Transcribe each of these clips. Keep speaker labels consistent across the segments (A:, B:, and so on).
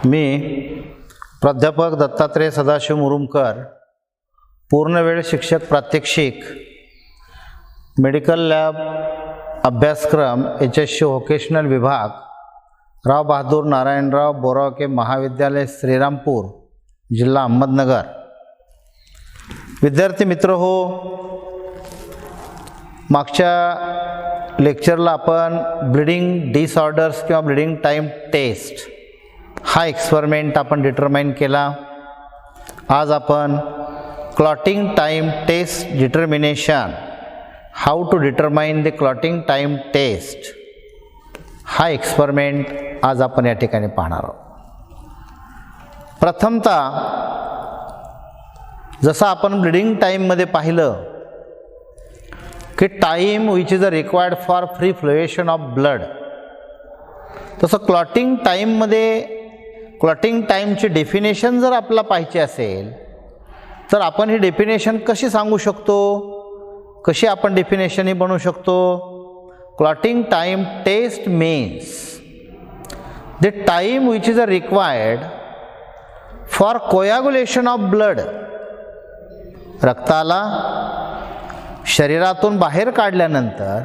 A: मी प्राध्यापक दत्तात्रय सदाशिव मुरुमकर, पूर्णवेळ शिक्षक प्रात्यक्षिक, मेडिकल लॅब अभ्यासक्रम HSC व्होकेशनल विभाग, राव बहादूर नारायणराव बोरावके महाविद्यालय श्रीरामपूर, जिल्हा अहमदनगर. विद्यार्थी मित्र हो, मागच्या लेक्चरला आपण ब्लीडिंग डिसऑर्डर्स किंवा ब्लीडिंग टाइम टेस्ट हा एक्सपेरिमेंट आपण डिटरमाइन केला. आज आपण clotting time test determination, how to determine the clotting time test हा एक्सपेरिमेंट आज आपण या ठिकाणी पाहणार आहोत. प्रथमतः जसं आपण ब्लीडिंग टाइममध्ये पाहिलं की time which is required for free flotation of blood, तसं क्लॉटिंग टाइममध्ये क्लॉटिंग टाइमची डेफिनेशन जर आपल्याला पाहिजे असेल तर आपण ही डेफिनेशन कशी सांगू शकतो, कशी आपण डेफिनेशन ही बनवू शकतो. Clotting time test means the time which is required for coagulation of blood, रक्ताला शरीरातून बाहेर काढल्यानंतर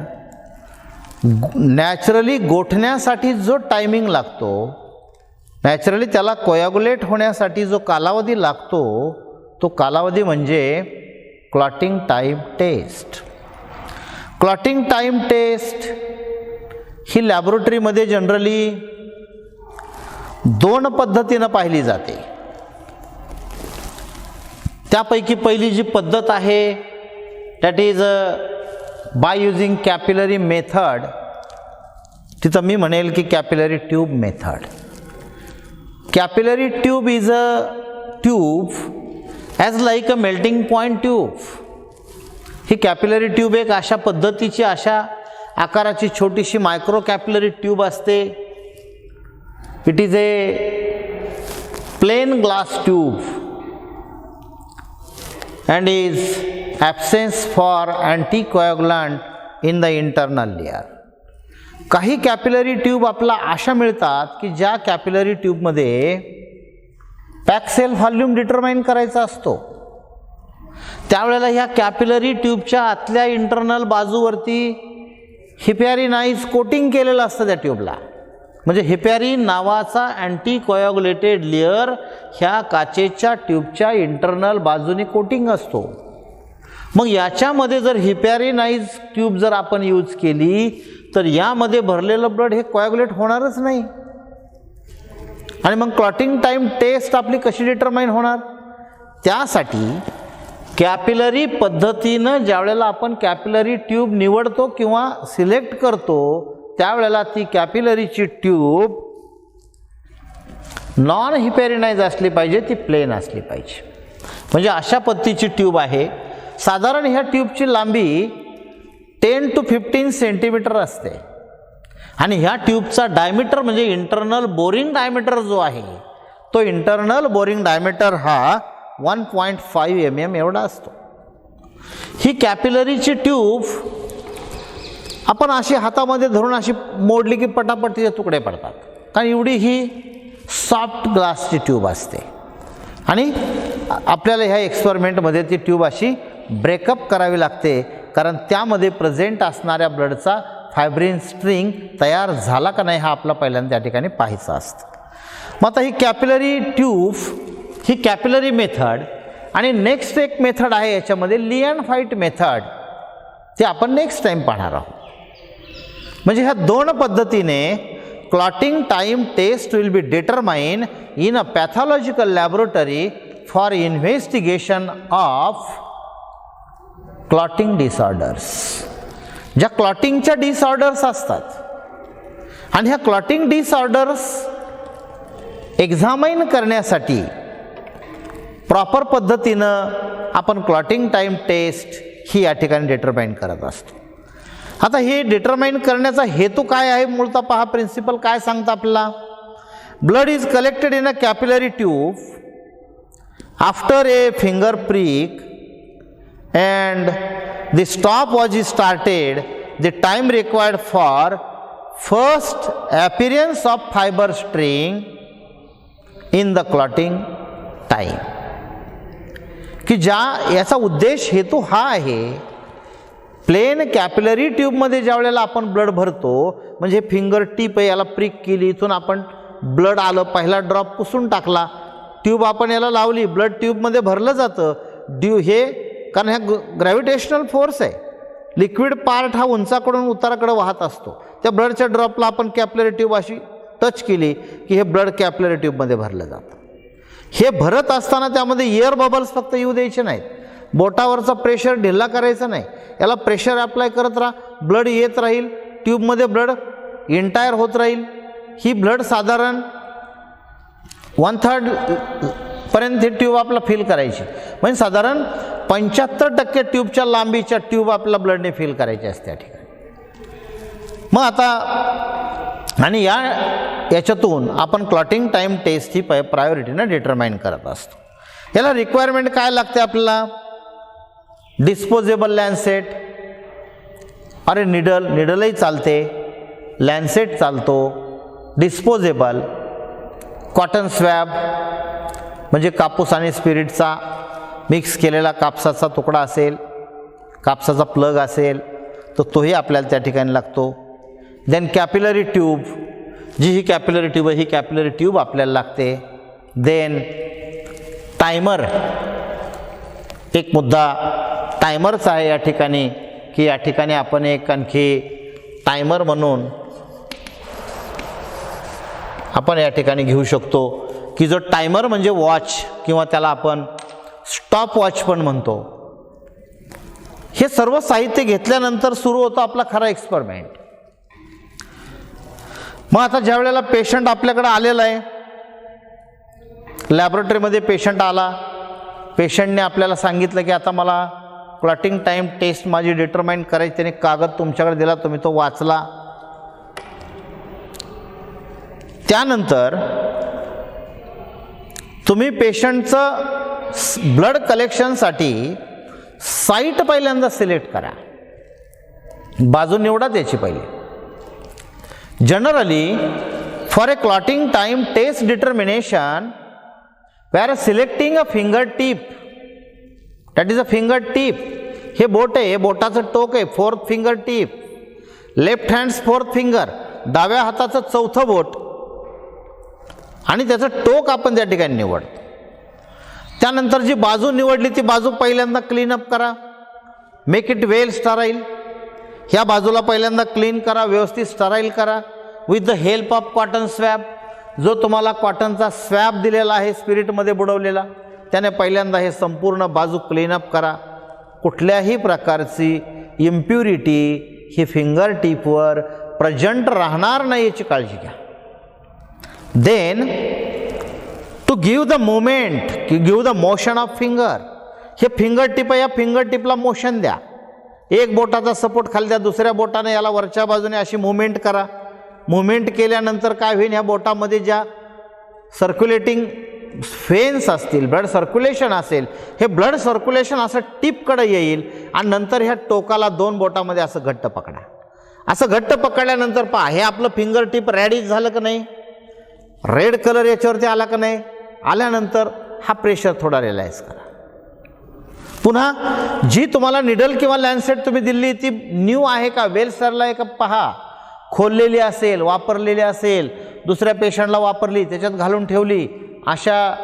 A: नॅचरली गोठण्यासाठी जो टायमिंग लागतो, नॅचरली त्याला कोयागुलेट होण्यासाठी जो कालावधी लागतो, तो कालावधी म्हणजे clotting time test. Clotting time test ही लॅबोरेटरीमध्ये जनरली दोन पद्धतीनं पाहिली जाते. त्यापैकी पहिली जी पद्धत आहे that is by using capillary method, तिथं मी म्हणेल की capillary tube method. Capillary tube is a tube as like a melting point tube. ही कॅपिलरी ट्यूब एक अशा पद्धतीची, अशा आकाराची छोटीशी मायक्रो कॅपिलरी ट्यूब असते. It is a plain glass tube and is absence for anticoagulant in the internal layer. काही capillary tube आपल्याला अशा मिळतात की ज्या कॅपिलरी ट्यूबमध्ये पॅक सेल व्हॉल्यूम डिटरमाइन करायचा असतो. त्यावेळेला ह्या कॅपिलरी ट्यूबच्या आतल्या इंटरनल बाजूवरती हिपॅरिनाइज कोटिंग केलेलं असतं त्या ट्यूबला. म्हणजे हिपॅरिन नावाचा अँटीकोयागुलेटेड लेयर ह्या काचेच्या ट्यूबच्या इंटरनल बाजूने कोटिंग असतो. मग याच्यामध्ये जर हिपॅरिनाइज ट्यूब जर आपण यूज केली तर यामध्ये भरलेलं ब्लड हे कोयागुलेट होणारच नाही. आणि मग क्लॉटिंग टाइम टेस्ट आपली कशी डिटरमाइन होणार, त्यासाठी कॅपिलरी पद्धतीनं ज्यावेळेला आपण कॅपिलरी ट्यूब निवडतो किंवा सिलेक्ट करतो त्यावेळेला ती कॅपिलरीची ट्यूब नॉन हिपॅरिनाइज असली पाहिजे, ती प्लेन असली पाहिजे. म्हणजे अशा पद्धतीची ट्यूब आहे. साधारण ह्या ट्यूबची लांबी 10 to 15 सेंटीमीटर असते आणि ह्या ट्यूबचा डायमीटर म्हणजे इंटरनल बोरिंग डायमीटर जो आहे तो इंटरनल बोरिंग डायमीटर हा 1.5 mm एवढा असतो. ही कॅपिलरीची ट्यूब आपण अशी हातामध्ये धरून अशी मोडली की पटापट तिचे तुकडे पडतात, कारण एवढी ही सॉफ्ट ग्लासची ट्यूब असते. आणि आपल्याला ह्या एक्सपेरिमेंटमध्ये ती ट्यूब अशी ब्रेकअप करावी लागते, कारण त्यामध्ये प्रेझेंट असणाऱ्या ब्लडचा फायब्रिन स्ट्रिंग तयार झाला का नाही हा आपला पहिल्यांदा त्या ठिकाणी पाहायचा असतं. मग आता ही कॅपिलरी ट्यूब, ही कॅपिलरी मेथड, आणि नेक्स्ट एक मेथड आहे याच्यामध्ये लिएनफाइट मेथड, ते आपण नेक्स्ट टाइम पाहणार आहोत. म्हणजे ह्या दोन पद्धतीने clotting time test will be determine in a pathological laboratory for investigation of clotting disorders. ज्या क्लॉटिंगच्या डिसऑर्डर्स असतात आणि ह्या क्लॉटिंग डिसऑर्डर्स एक्झामाइन करण्यासाठी प्रॉपर पद्धतीनं आपण क्लॉटिंग टाइम टेस्ट ही या ठिकाणी डिटरमाइन करत असतो. आता हे डिटरमाइन करण्याचा हेतू काय आहे, मूळतः पहा प्रिन्सिपल काय सांगतं आपल्याला. Blood is collected in a capillary tube after a finger prick and the stopwatch is started, the time required for first appearance of fiber string in the clotting time, की याचा उद्देश हेतू हा आहे, प्लेन कॅपिलरी ट्यूबमध्ये ज्या वेळेला आपण blood भरतो, म्हणजे फिंगर टीप आहे, याला प्रिक केली, इथून आपण ब्लड आलं, पहिला ड्रॉप पुसून टाकला, ट्यूब आपण याला लावली, ब्लड ट्यूबमध्ये भरलं जातं. हे कारण ह्या ग्रॅव्हिटेशनल फोर्स आहे, लिक्विड पार्ट हा उंचाकडून उताराकडे वाहत असतो, त्या ब्लडच्या ड्रॉपला आपण कॅपिलरी ट्यूब अशी टच केली की हे ब्लड कॅपिलरी ट्यूबमध्ये भरलं जातं. हे भरत असताना त्यामध्ये एअर बबल्स फक्त येऊ द्यायचे नाहीत, बोटावरचा प्रेशर ढिल्ला करायचा नाही, याला प्रेशर अप्लाय करत राहा, ब्लड येत राहील, ट्यूबमध्ये ब्लड एंटायर होत राहील. ही ब्लड साधारण 1/3 पर्यंत ही ट्यूब आपला फिल करायची, म्हणजे साधारण 75% ट्यूबच्या लांबीच्या ट्यूब आपल्या ब्लडने फिल करायची असते त्या ठिकाणी. मग आता आणि याच्यातून आपण क्लॉटिंग टाईम टेस्ट ही प्रायोरिटीनं डिटरमाइन करत असतो. याला रिक्वायरमेंट काय लागते आपल्याला? डिस्पोजेबल लॅन्सेट, अरे निडलही चालते, लॅन्सेट चालतो, डिस्पोजेबल, कॉटन स्वॅब म्हणजे कापूस आणि स्पिरिटचा मिक्स केलेला कापसाचा तुकडा असेल, कापसाचा प्लग असेल तर तोही आपल्याला त्या ठिकाणी लागतो. देन कॅपिलरी ट्यूब, जी ही कॅपिलरी ट्यूब आहे ही कॅपिलरी ट्यूब आपल्याला लागते. देन टायमर, एक मुद्दा टायमरचा आहे या ठिकाणी, की या ठिकाणी आपण एक आणखी टायमर म्हणून आपण या ठिकाणी घेऊ शकतो, की जो टायमर म्हणजे वॉच किंवा त्याला आपण स्टॉप वॉच पण म्हणतो. हे सर्व साहित्य घेतल्यानंतर सुरू होतो आपला खरा एक्सपेरिमेंट. मग आता ज्या वेळेला पेशंट आपल्याकडे आलेला आहे, लॅबोरेटरीमध्ये पेशंट आला, पेशंटने आपल्याला सांगितलं की आता मला क्लॉटिंग टाईम टेस्ट माझी डिटरमाइन करायची, त्याने कागद तुमच्याकडे दिला, तुम्ही तो वाचला. त्यानंतर तुम्ही पेशंटचं ब्लड कलेक्शनसाठी साईट पहिल्यांदा सिलेक्ट करा, बाजू निवडा त्याची पहिले. Generally for a clotting time test determination we are selecting a finger tip, that is a finger tip. हे बोट आहे, हे बोटाचं टोक आहे, 4th finger tip, left hands 4th finger, डाव्या हाताचं 4थं बोट, आणि त्याचं टोक आपण त्या ठिकाणी निवडतो. त्यानंतर जी बाजू निवडली ती बाजू पहिल्यांदा क्लीनअप करा, मेक इट वेल स्टराईल. ह्या बाजूला पहिल्यांदा क्लीन करा, व्यवस्थित स्टराईल करा with the help of cotton swab. जो तुम्हाला कॉटनचा स्वॅब दिलेला आहे स्पिरिटमध्ये बुडवलेला, त्याने पहिल्यांदा हे संपूर्ण बाजू क्लीनअप करा. कुठल्याही प्रकारची इम्प्युरिटी ही फिंगर टिपवर प्रेझेंट राहणार नाही याची काळजी घ्या. Then to give the movement, give the motion of finger. हे फिंगर टिप आहे, या फिंगर टिपला मोशन द्या, एक बोटाचा सपोर्ट खाली द्या, दुसऱ्या बोटाने याला वरच्या बाजूने अशी मुवमेंट करा. मुवमेंट केल्यानंतर काय होईल, ह्या बोटामध्ये ज्या सर्क्युलेटिंग फेन्स असतील, ब्लड सर्क्युलेशन असेल, हे ब्लड सर्क्युलेशन असं टिपकडे येईल आणि नंतर ह्या टोकाला 2 बोटामध्ये असं घट्ट पकडा. असं घट्ट पकडल्यानंतर पहा, हे आपलं फिंगर टिप रेडी झालं का नाही, रेड कलर याच्यावरती आला का नाही, आल्यानंतर हा प्रेशर थोडा रिलॅक्स करा. पुन्हा जी तुम्हाला निडल किंवा लॅन्सेट तुम्ही दिली ती न्यू आहे का, वेल सरला आहे का पहा. खोललेली असेल, वापरलेली असेल, दुसऱ्या पेशंटला वापरली, त्याच्यात घालून ठेवली, अशा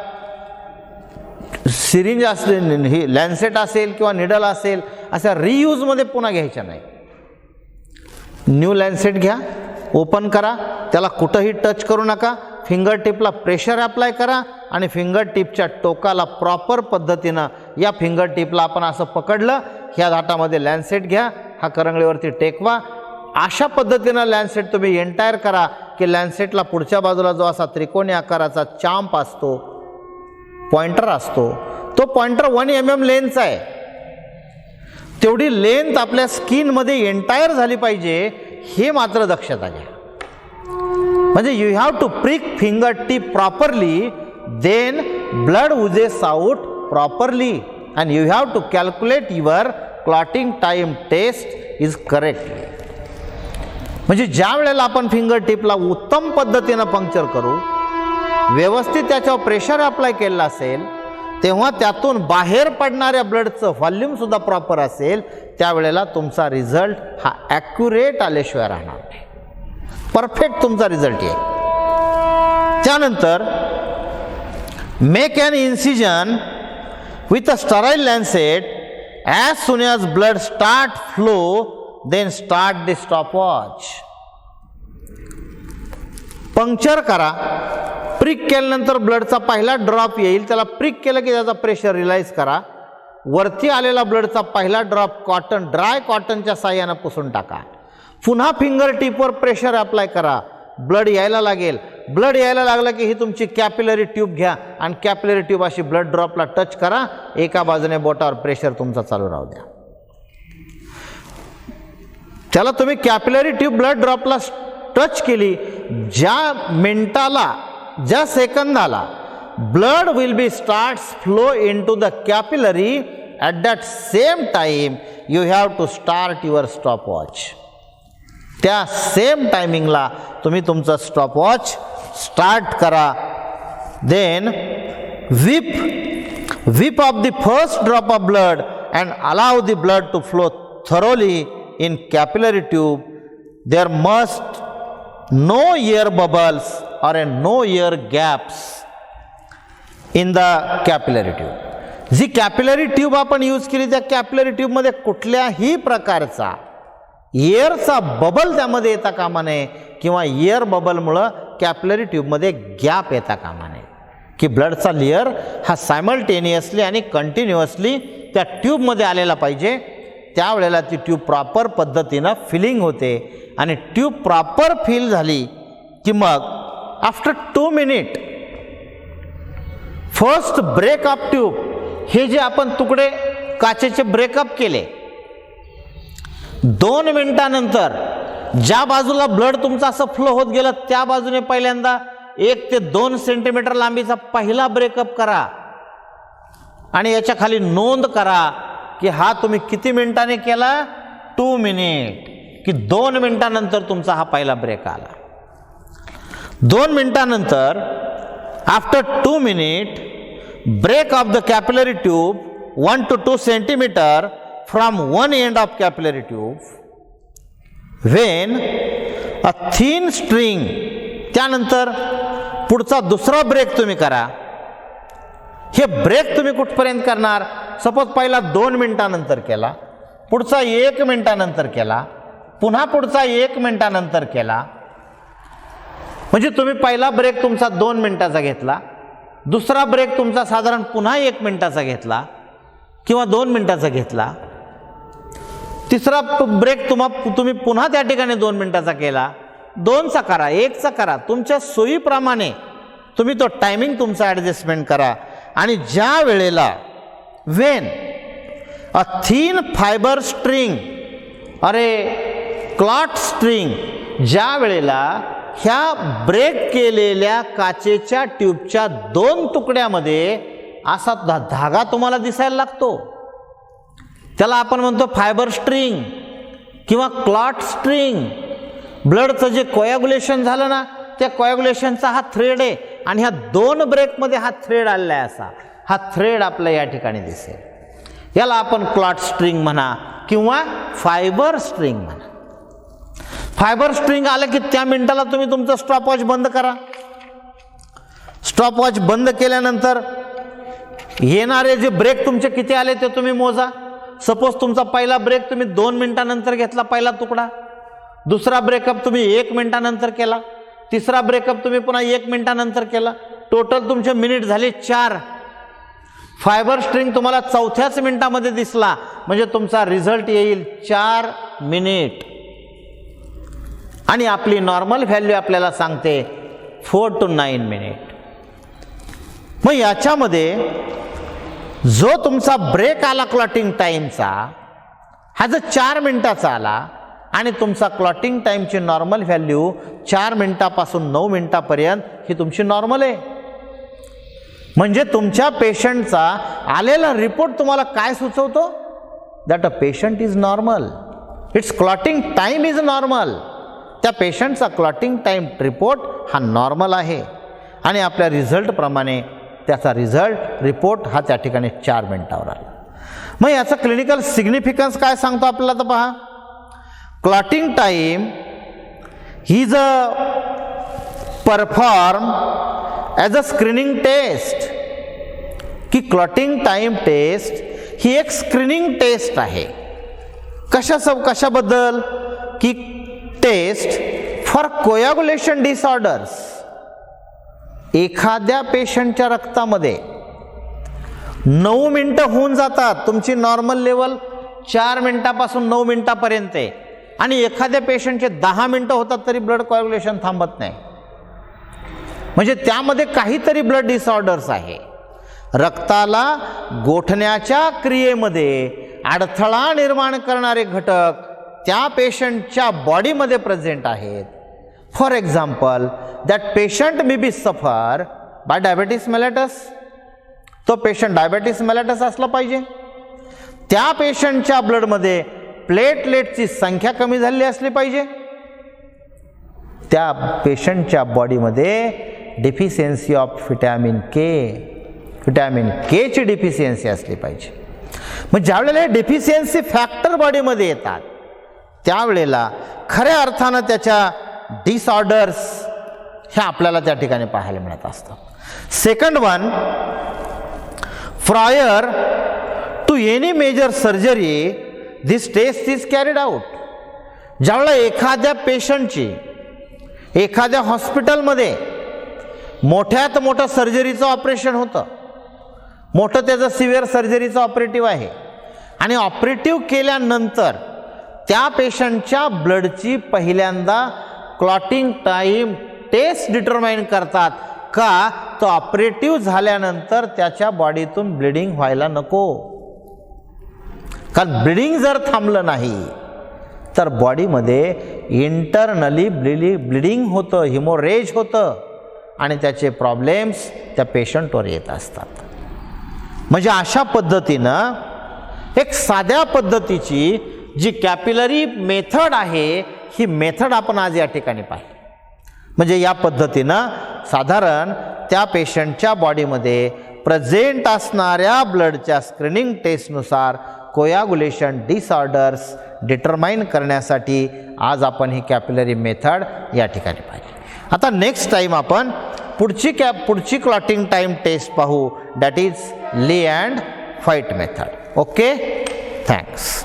A: सिरिंज असेल, ही लॅन्सेट असेल किंवा निडल असेल, अशा रियूजमध्ये पुन्हा घ्यायच्या नाही. न्यू लॅन्सेट घ्या, ओपन करा, त्याला कुठंही टच करू नका, फिंगर टिपला प्रेशर अप्लाय करा आणि फिंगर टिपच्या टोकाला प्रॉपर पद्धतीनं या फिंगर टिपला आपण असं पकडलं, ह्या धाटामध्ये लॅन्सेट घ्या, हा करंगळीवरती टेकवा. अशा पद्धतीनं लॅन्सेट तुम्ही एंटायर करा की लॅन्सेटला पुढच्या बाजूला जो असा त्रिकोणी आकाराचा चांप असतो, पॉइंटर असतो, तो पॉइंटर 1 mm लेंथचा आहे. तेवढी लेंथ आपल्या स्किनमध्ये एंटायर झाली पाहिजे, हे मात्र दक्षता घ्या. म्हणजे you have to prick finger tip properly, then blood oozes out properly and you have to calculate your clotting time test is correctly. म्हणजे ज्या वेळेला आपण फिंगर टिपला उत्तम पद्धतीनं पंक्चर करू, व्यवस्थित त्याच्यावर प्रेशर अप्लाय केलं असेल, तेव्हा त्यातून बाहेर पडणाऱ्या ब्लडचं व्हॉल्यूम सुद्धा प्रॉपर असेल, त्यावेळेला तुमचा रिझल्ट हा ॲक्युरेट आल्याशिवाय राहणार नाही, परफेक्ट तुमचा रिझल्ट येईल. त्यानंतर make an incision with a sterile lancet as soon as blood start flow, then start the stopwatch. Puncture करा, प्रिक केल्यानंतर ब्लडचा पहिला ड्रॉप येईल, त्याला प्रिक केलं की त्याचा प्रेशर रिलाईज करा. वरती आलेला ब्लडचा पहिला ड्रॉप कॉटन, ड्राय कॉटनच्या साह्यानं पुसून टाका. पुन्हा फिंगर टिपवर प्रेशर अप्लाय करा, ब्लड यायला लागेल. ब्लड यायला लागलं की ही तुमची कॅपिलरी ट्यूब घ्या आणि कॅपिलरी ट्यूब अशी ब्लड ड्रॉपला टच करा. एका बाजूने बोटावर प्रेशर तुमचा चालू राहू द्या. त्याला तुम्ही कॅपिलरी ट्यूब ब्लड ड्रॉपला टच केली, ज्या मिनिटाला, ज्या सेकंदाला blood will be starts flow in to the capillary, at that same time you have to start your stopwatch. त्या सेम टायमिंगला तुम्ही तुमचं स्टॉपवॉच स्टार्ट करा. Then whip off the first drop of blood and allow the blood to flow thoroughly in capillary tube. There must no air bubbles or no air gaps in the capillary tube. जी capillary tube आपण use केली, त्या capillary ट्यूबमध्ये कुठल्याही प्रकारचा एअरचा bubble त्यामध्ये येता कामा नये, किंवा एअर बबलमुळं कॅपिलरी ट्यूबमध्ये गॅप येता कामा नये, की ब्लडचा लेअर हा सायमल्टेनियसली आणि कंटिन्युअसली त्या ट्यूबमध्ये आलेला पाहिजे. त्यावेळेला ती ट्यूब प्रॉपर पद्धतीनं फिलिंग होते, आणि ट्यूब प्रॉपर फिल झाली की मग after 2 minute first breakup tube, हे जे आपण तुकडे काचेचे ब्रेकअप केले, 2 मिनिटानंतर ज्या बाजूला ब्लड तुमचा असं फ्लो होत गेलं, त्या बाजूने पहिल्यांदा 1 ते 2 सेंटीमीटर लांबीचा पहिला ब्रेकअप करा, आणि याच्या खाली नोंद करा की हा तुम्ही किती मिनिटाने केला, 2 मिनिट, की 2 मिनिटानंतर तुमचा हा पहिला ब्रेक आला. 2 मिनिटानंतर after 2 minute break off the capillary tube 1 to 2 centimetre from one end of capillary tube when a thin string. त्यानंतर पुढचा दुसरा ब्रेक तुम्ही करा. हे ब्रेक तुम्ही कुठपर्यंत करणार, सपोज पहिला 2 मिनिटानंतर केला, पुढचा 1 मिनिटानंतर केला, पुन्हा पुढचा 1 मिनिटानंतर केला, म्हणजे तुम्ही पहिला ब्रेक तुमचा 2 मिनिटाचा घेतला, दुसरा ब्रेक तुमचा साधारण पुन्हा 1 मिनिटाचा घेतला किंवा 2 मिनिटाचा घेतला, तिसरा ब्रेक तुम्ही पुन्हा त्या ठिकाणी 2 मिनिटाचा केला, 2चा करा, 1चा करा, तुमच्या सोयीप्रमाणे तुम्ही तो टायमिंग तुमचा ॲडजस्टमेंट करा. आणि ज्या वेळेला when a thin fibre string, clot string, ज्या वेळेला ह्या ब्रेक केलेल्या काचेच्या ट्यूबच्या 2 तुकड्यामध्ये असा धागा तुम्हाला दिसायला लागतो, त्याला आपण म्हणतो फायबर स्ट्रिंग किंवा क्लॉट स्ट्रिंग. ब्लडचं जे कोॲग्युलेशन झालं ना, त्या कोॲग्युलेशनचा हा थ्रेड आहे, आणि ह्या 2 ब्रेकमध्ये हा थ्रेड आलेला आहे. असा हा थ्रेड आपल्या या ठिकाणी दिसेल, याला आपण क्लॉट स्ट्रिंग म्हणा किंवा फायबर स्ट्रिंग म्हणा. फायबर स्ट्रिंग आलं की त्या मिनिटाला तुम्ही तुमचं स्टॉपवॉच बंद करा. स्टॉपवॉच बंद केल्यानंतर येणारे जे ब्रेक तुमचे किती आले ते तुम्ही मोजा. सपोज तुमचा पहिला ब्रेक तुम्ही 2 मिनिटानंतर घेतला, पहिला तुकडा, दुसरा ब्रेकअप तुम्ही 1 मिनिटानंतर केला, तिसरा ब्रेकअप तुम्ही पुन्हा 1 मिनिटानंतर केला, टोटल तुमचे मिनिट झाले 4. फायबर स्ट्रिंग तुम्हाला 4थ्याच मिनिटामध्ये दिसला, म्हणजे तुमचा रिझल्ट येईल 4 मिनिट, आणि आपली नॉर्मल व्हॅल्यू आपल्याला सांगते 4 to 9 मिनिट. मग याच्यामध्ये जो तुमचा ब्रेक आला क्लॉटिंग टाईमचा, हा जर 4 मिनिटाचा आला, आणि तुमचा क्लॉटिंग टाईमची नॉर्मल व्हॅल्यू 4 मिनिटापासून 9 मिनिटापर्यंत ही तुमची नॉर्मल आहे, म्हणजे तुमच्या पेशंटचा आलेला रिपोर्ट तुम्हाला काय सुचवतो, that a patient is normal, it's clotting time is normal. त्या पेशंटचा क्लॉटिंग टाईम रिपोर्ट हा नॉर्मल आहे. आणि आपल्या रिझल्टप्रमाणे त्याचा रिपोर्ट हा त्या ठिकाणी 4 मिनिटावर आला. मग याचं क्लिनिकल सिग्निफिकन्स काय सांगतो आपल्याला तर पहा. Clotting time is perform as a screening test, की क्लॉटिंग टाईम टेस्ट ही एक स्क्रीनिंग टेस्ट आहे. कशाबद्दल, की टेस्ट फॉर कोयागुलेशन डिसऑर्डर्स. एखाद्या पेशंटच्या रक्तामध्ये 9 मिनटं होऊन जातात, तुमची नॉर्मल लेवल 4 मिनटापासून 9 मिनटापर्यंत आहे, आणि एखाद्या पेशंटचे 10 मिनटं होतात तरी ब्लड कोयागुलेशन थांबत नाही. म्हणजे त्यामध्ये काहीतरी ब्लड डिसऑर्डर्स आहे. रक्ताला गोठण्याच्या क्रियेमध्ये अडथळा निर्माण करणारे घटक त्या पेशंटच्या बॉडीमध्ये प्रेझेंट आहेत. For example, that patient may be सफर बाय डायबेटीस मेलेटस. तो पेशंट डायबेटीस मेलेटस असला पाहिजे. त्या पेशंटच्या ब्लडमध्ये प्लेटलेटची संख्या कमी झालेली असली पाहिजे. त्या पेशंटच्या बॉडीमध्ये डिफिशियन्सी ऑफ विटॅमिन केची डिफिशियन्सी असली पाहिजे. मग ज्यावेळेला हे डिफिशियन्सी फॅक्टर बॉडीमध्ये येतात त्यावेळेला खऱ्या अर्थानं त्याच्या डिसऑर्डर्स हे आपल्याला त्या ठिकाणी पाहायला मिळत असतात. Second one, prior to any major surgery this test is carried out. ज्यावेळेला एखाद्या पेशंटची एखाद्या हॉस्पिटलमध्ये मोठ्यात मोठं सर्जरीचं ऑपरेशन होतं, मोठं त्याचं सिव्हिअर सर्जरीचं ऑपरेटिव्ह आहे, आणि ऑपरेटिव्ह केल्यानंतर त्या पेशंटच्या ब्लडची पहिल्यांदा क्लॉटिंग टाईम टेस्ट डिटरमाइन करतात का, तो ऑपरेटिव्ह झाल्यानंतर त्याच्या बॉडीतून ब्लिडिंग व्हायला नको. कारण ब्लिडिंग जर थांबलं नाही तर बॉडीमध्ये इंटरनली ब्लिडिंग होतं, हिमोरेज होतं, आणि त्याचे प्रॉब्लेम्स त्या पेशंटवर येत असतात. म्हणजे अशा पद्धतीनं एक साध्या पद्धतीची जी कॅपिलरी मेथड आहे ही मेथड आपण आज या ठिकाणी पाहिली. म्हणजे या पद्धतीनं साधारण त्या पेशंटच्या बॉडीमध्ये प्रेझेंट असणाऱ्या ब्लडच्या स्क्रीनिंग टेस्टनुसार कोयागुलेशन डिसऑर्डर्स डिटरमाइन करण्यासाठी आज आपण ही कॅपिलरी मेथड या ठिकाणी पाहिली. आता नेक्स्ट टाईम आपण पुढची क्लॉटिंग टाईम टेस्ट पाहू, that is Lee and White method. Okay, thanks.